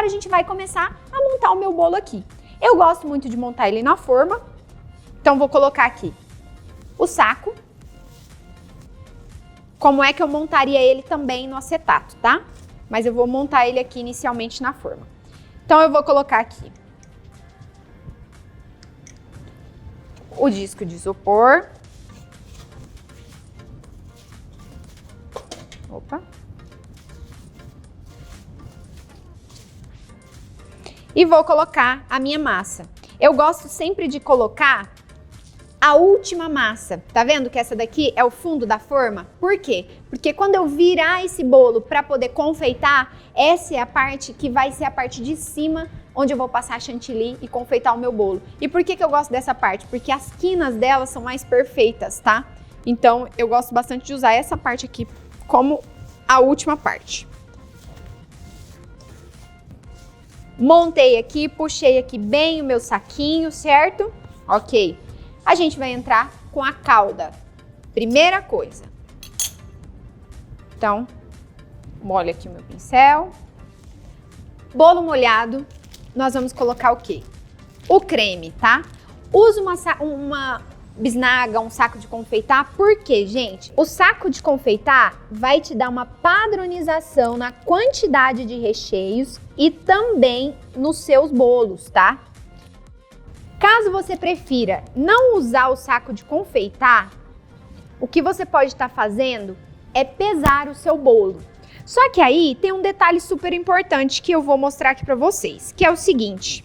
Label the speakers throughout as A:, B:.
A: agora a gente vai começar a montar o meu bolo aqui. Eu gosto muito de montar ele na forma, então vou colocar aqui o saco. Como é que eu montaria ele também no acetato, tá? Mas eu vou montar ele aqui inicialmente na forma. Então eu vou colocar aqui o disco de isopor. Opa. E vou colocar a minha massa. Eu gosto sempre de colocar a última massa. Tá vendo que essa daqui é o fundo da forma? Por quê? Porque quando eu virar esse bolo para poder confeitar, essa é a parte que vai ser a parte de cima, onde eu vou passar chantilly e confeitar o meu bolo. E por que eu gosto dessa parte? Porque as quinas delas são mais perfeitas, tá? Então eu gosto bastante de usar essa parte aqui como a última parte. Montei aqui, puxei aqui bem o meu saquinho, certo? Ok. A gente vai entrar com a calda. Primeira coisa. Então, molho aqui o meu pincel. Bolo molhado, nós vamos colocar o quê? O creme, tá? Usa uma bisnaga, um saco de confeitar. Por quê, gente? O saco de confeitar vai te dar uma padronização na quantidade de recheios e também nos seus bolos, tá? Caso você prefira não usar o saco de confeitar, o que você pode estar fazendo é pesar o seu bolo. Só que aí tem um detalhe super importante que eu vou mostrar aqui para vocês, que é o seguinte.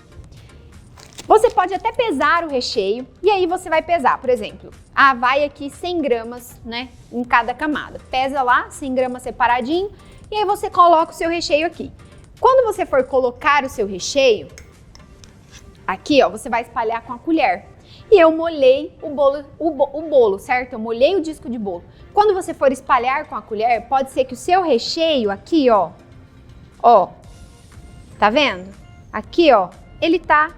A: Você pode até pesar o recheio e aí você vai pesar, por exemplo, vai aqui 100 gramas, né, em cada camada. Pesa lá, 100 gramas separadinho e aí você coloca o seu recheio aqui. Quando você for colocar o seu recheio, aqui, ó, você vai espalhar com a colher. E eu molhei o bolo, certo? Eu molhei o disco de bolo. Quando você for espalhar com a colher, pode ser que o seu recheio aqui, ó, tá vendo? Aqui, ó, ele tá,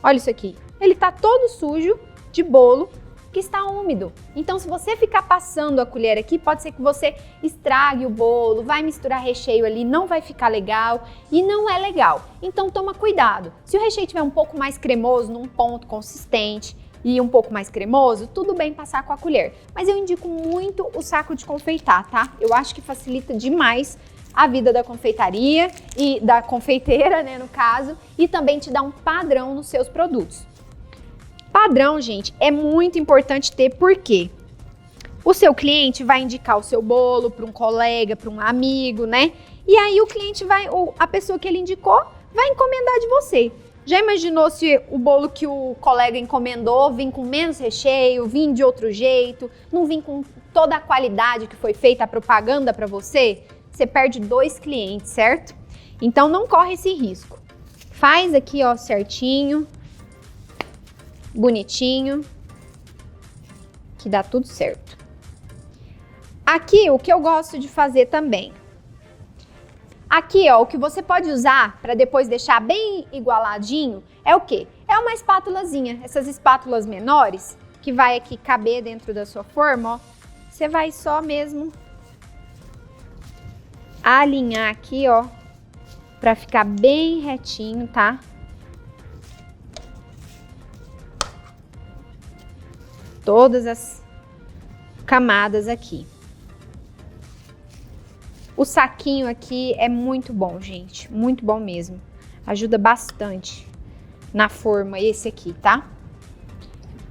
A: olha isso aqui, ele tá todo sujo de bolo que está úmido. Então, se você ficar passando a colher aqui, pode ser que você estrague o bolo, vai misturar recheio ali, não vai ficar legal e não é legal. Então, toma cuidado. Se o recheio tiver um pouco mais cremoso, num ponto consistente e um pouco mais cremoso, tudo bem passar com a colher. Mas eu indico muito o saco de confeitar, tá? Eu acho que facilita demais a vida da confeitaria e da confeiteira, né, no caso, e também te dá um padrão nos seus produtos. Padrão, gente, é muito importante ter, porque o seu cliente vai indicar o seu bolo para um colega, para um amigo, né? E aí o cliente a pessoa que ele indicou vai encomendar de você. Já imaginou se o bolo que o colega encomendou vim com menos recheio, vim de outro jeito, não vim com toda a qualidade que foi feita a propaganda para você? Você perde 2 clientes, certo? Então não corre esse risco. Faz aqui, ó, certinho. Bonitinho, que dá tudo certo. Aqui, o que eu gosto de fazer também. Aqui, ó, o que você pode usar para depois deixar bem igualadinho é o quê? É uma espátulazinha, essas espátulas menores, que vai aqui caber dentro da sua forma, ó. Você vai só mesmo alinhar aqui, ó, para ficar bem retinho, tá? Todas as camadas aqui. O saquinho aqui é muito bom, gente, muito bom mesmo. Ajuda bastante na forma esse aqui, tá?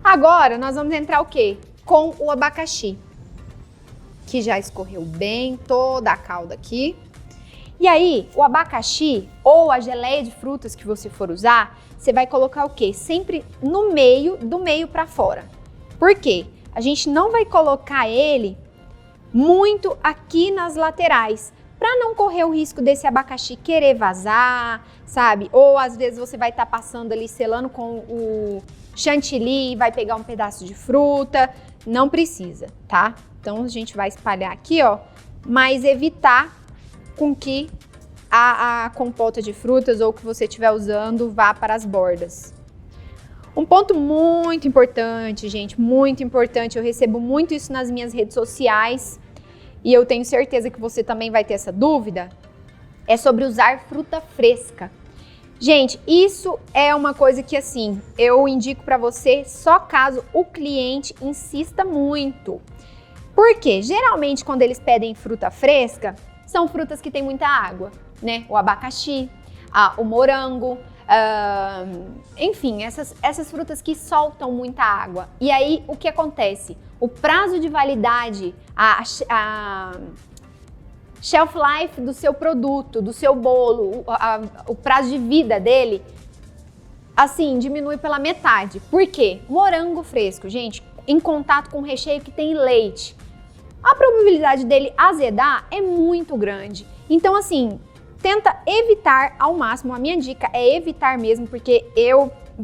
A: Agora nós vamos entrar o quê? Com o abacaxi, que já escorreu bem toda a calda aqui. E aí, o abacaxi ou a geleia de frutas que você for usar, você vai colocar o quê? Sempre no meio, do meio para fora. Por quê? A gente não vai colocar ele muito aqui nas laterais, para não correr o risco desse abacaxi querer vazar, sabe? Ou às vezes você vai estar passando ali, selando com o chantilly e vai pegar um pedaço de fruta. Não precisa, tá? Então a gente vai espalhar aqui, ó, mas evitar com que a compota de frutas ou o que você estiver usando vá para as bordas. Um ponto muito importante, gente, muito importante, eu recebo muito isso nas minhas redes sociais e eu tenho certeza que você também vai ter essa dúvida, é sobre usar fruta fresca. Gente, isso é uma coisa que assim, eu indico para você só caso o cliente insista muito. Porque geralmente quando eles pedem fruta fresca, são frutas que têm muita água, né? O abacaxi, o morango, enfim, essas frutas que soltam muita água. E aí, o que acontece? O prazo de validade, a shelf life do seu produto, do seu bolo, o prazo de vida dele, assim, diminui pela metade. Por quê? Morango fresco, gente, em contato com recheio que tem leite, a probabilidade dele azedar é muito grande. Então, assim, tenta evitar ao máximo. A minha dica é evitar mesmo, porque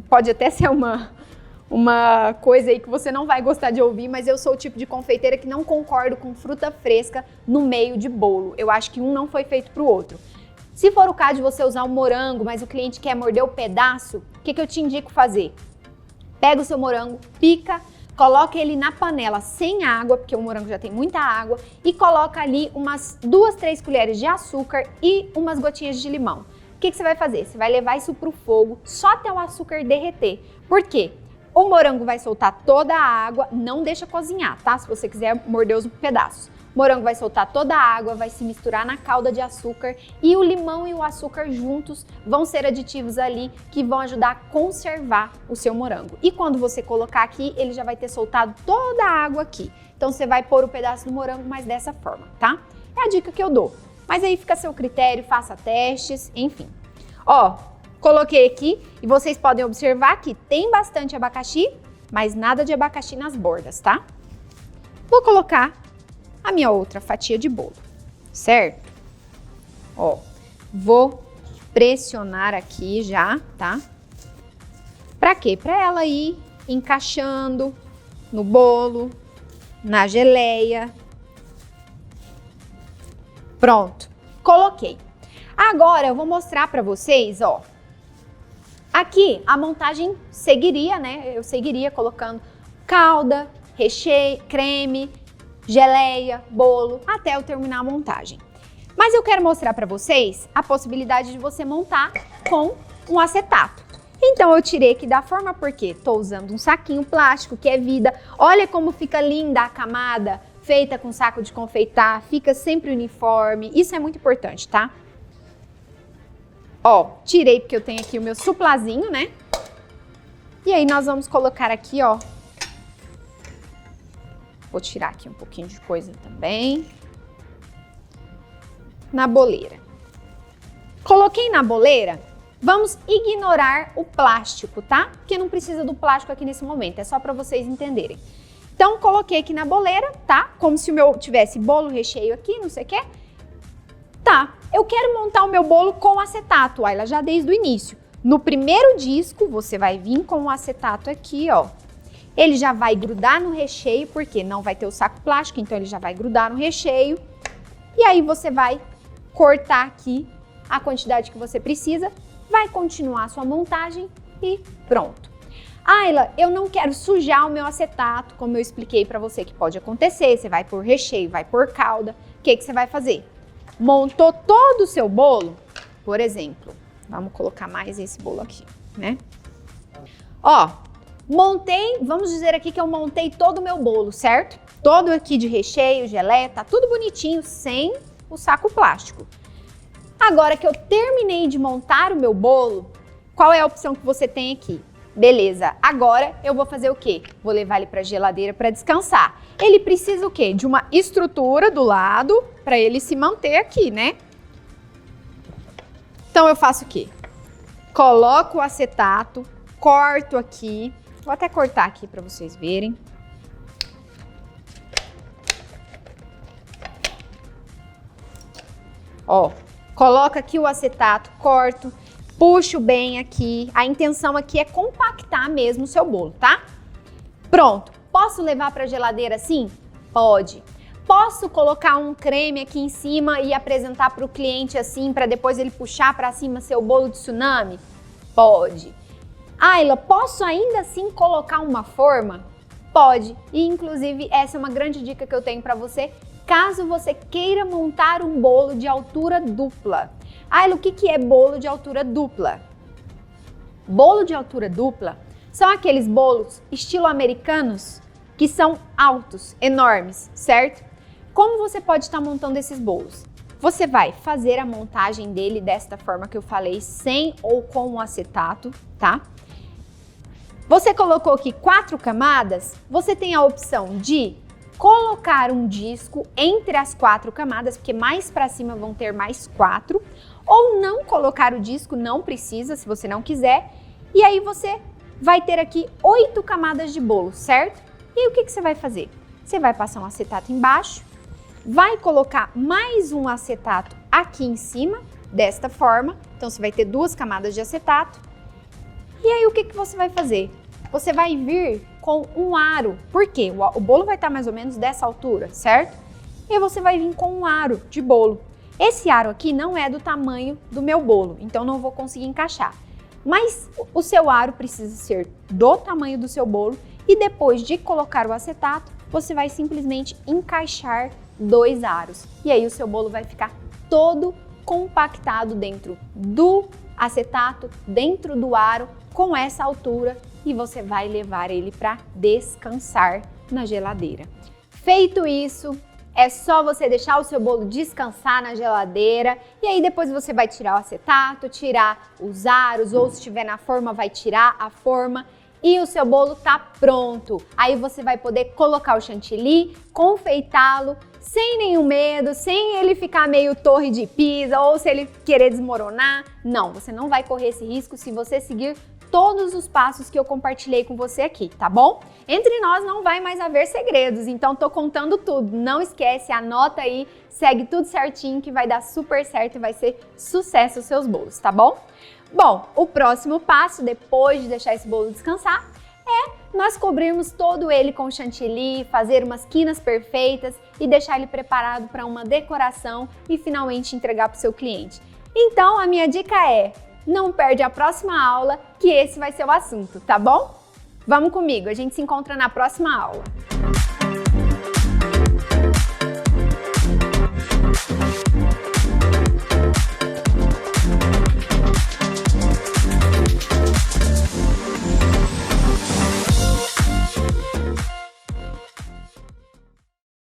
A: pode até ser uma coisa aí que você não vai gostar de ouvir, mas eu sou o tipo de confeiteira que não concordo com fruta fresca no meio de bolo. Eu acho que um não foi feito para o outro. Se for o caso de você usar um morango, mas o cliente quer morder o pedaço, o que eu te indico fazer? Pega o seu morango, pica, coloca ele na panela sem água, porque o morango já tem muita água, e coloca ali umas 2, 3 colheres de açúcar e umas gotinhas de limão. O que você vai fazer? Você vai levar isso para o fogo só até o açúcar derreter. Por quê? O morango vai soltar toda a água, não deixa cozinhar, tá? Se você quiser morder os pedaços. O morango vai soltar toda a água, vai se misturar na calda de açúcar e o limão e o açúcar juntos vão ser aditivos ali que vão ajudar a conservar o seu morango. E quando você colocar aqui, ele já vai ter soltado toda a água aqui. Então você vai pôr o pedaço do morango, mas dessa forma, tá? É a dica que eu dou. Mas aí fica a seu critério, faça testes, enfim. Ó, coloquei aqui e vocês podem observar que tem bastante abacaxi, mas nada de abacaxi nas bordas, tá? Vou colocar a minha outra fatia de bolo, certo? Ó, vou pressionar aqui já, tá? Pra quê? Pra ela ir encaixando no bolo, na geleia. Pronto, coloquei. Agora eu vou mostrar pra vocês, ó. Aqui a montagem seguiria, né? Eu seguiria colocando calda, recheio, creme, geleia, bolo, até eu terminar a montagem. Mas eu quero mostrar para vocês a possibilidade de você montar com um acetato. Então eu tirei aqui da forma porque estou usando um saquinho plástico que é vida. Olha como fica linda a camada feita com saco de confeitar, fica sempre uniforme. Isso é muito importante, tá? Ó, tirei porque eu tenho aqui o meu suplazinho, né? E aí nós vamos colocar aqui, ó. Vou tirar aqui um pouquinho de coisa também. Na boleira. Coloquei na boleira, vamos ignorar o plástico, tá? Porque não precisa do plástico aqui nesse momento, é só para vocês entenderem. Então, coloquei aqui na boleira, tá? Como se o meu tivesse bolo recheio aqui, não sei o quê. Tá, eu quero montar o meu bolo com acetato, Ayla, já desde o início. No primeiro disco, você vai vir com o acetato aqui, ó. Ele já vai grudar no recheio, porque não vai ter o saco plástico, então ele já vai grudar no recheio. E aí você vai cortar aqui a quantidade que você precisa, vai continuar a sua montagem e pronto. Ayla, eu não quero sujar o meu acetato, como eu expliquei para você que pode acontecer, você vai pôr recheio, vai pôr calda, o que você vai fazer? Montou todo o seu bolo, por exemplo, vamos colocar mais esse bolo aqui, né? Ó, montei, vamos dizer aqui que eu montei todo o meu bolo, certo? Todo aqui de recheio, geleia, tá tudo bonitinho, sem o saco plástico. Agora que eu terminei de montar o meu bolo, qual é a opção que você tem aqui? Beleza, agora eu vou fazer o quê? Vou levar ele para a geladeira para descansar. Ele precisa o quê? De uma estrutura do lado para ele se manter aqui, né? Então eu faço o quê? Coloco o acetato, corto aqui. Vou até cortar aqui para vocês verem. Ó, coloca aqui o acetato, corto. Puxo bem aqui, a intenção aqui é compactar mesmo o seu bolo, tá? Pronto, posso levar para a geladeira assim? Pode. Posso colocar um creme aqui em cima e apresentar para o cliente assim, para depois ele puxar para cima seu bolo de tsunami? Pode. Ayla, posso ainda assim colocar uma forma? Pode. E inclusive essa é uma grande dica que eu tenho para você, caso você queira montar um bolo de altura dupla. Ayla, o que é bolo de altura dupla? Bolo de altura dupla são aqueles bolos estilo americanos que são altos, enormes, certo? Como você pode estar montando esses bolos? Você vai fazer a montagem dele desta forma que eu falei, sem ou com o acetato, tá? Você colocou aqui 4 camadas, você tem a opção de colocar um disco entre as 4 camadas, porque mais para cima vão ter mais 4, ou não colocar o disco, não precisa, se você não quiser, e aí você vai ter aqui 8 camadas de bolo, certo? E aí, o que você vai fazer? Você vai passar um acetato embaixo, vai colocar mais um acetato aqui em cima, desta forma, então você vai ter 2 camadas de acetato, e aí o que você vai fazer? Você vai vir com um aro, por quê? O bolo vai estar mais ou menos dessa altura, certo? E aí você vai vir com um aro de bolo. Esse aro aqui não é do tamanho do meu bolo, então não vou conseguir encaixar. Mas o seu aro precisa ser do tamanho do seu bolo e depois de colocar o acetato, você vai simplesmente encaixar 2 aros. E aí o seu bolo vai ficar todo compactado dentro do acetato, dentro do aro, com essa altura, e você vai levar ele para descansar na geladeira. Feito isso, é só você deixar o seu bolo descansar na geladeira e aí depois você vai tirar o acetato, tirar os aros, ou se estiver na forma vai tirar a forma e o seu bolo tá pronto. Aí você vai poder colocar o chantilly, confeitá-lo sem nenhum medo, sem ele ficar meio torre de Pisa ou se ele querer desmoronar. Não, você não vai correr esse risco se você seguir todos os passos que eu compartilhei com você aqui, tá bom? Entre nós não vai mais haver segredos, então tô contando tudo. Não esquece, anota aí, segue tudo certinho que vai dar super certo e vai ser sucesso os seus bolos, tá bom? Bom, o próximo passo, depois de deixar esse bolo descansar, é nós cobrirmos todo ele com chantilly, fazer umas quinas perfeitas e deixar ele preparado para uma decoração e finalmente entregar para o seu cliente. Então, a minha dica é: não perde a próxima aula, que esse vai ser o assunto, tá bom? Vamos comigo, a gente se encontra na próxima aula.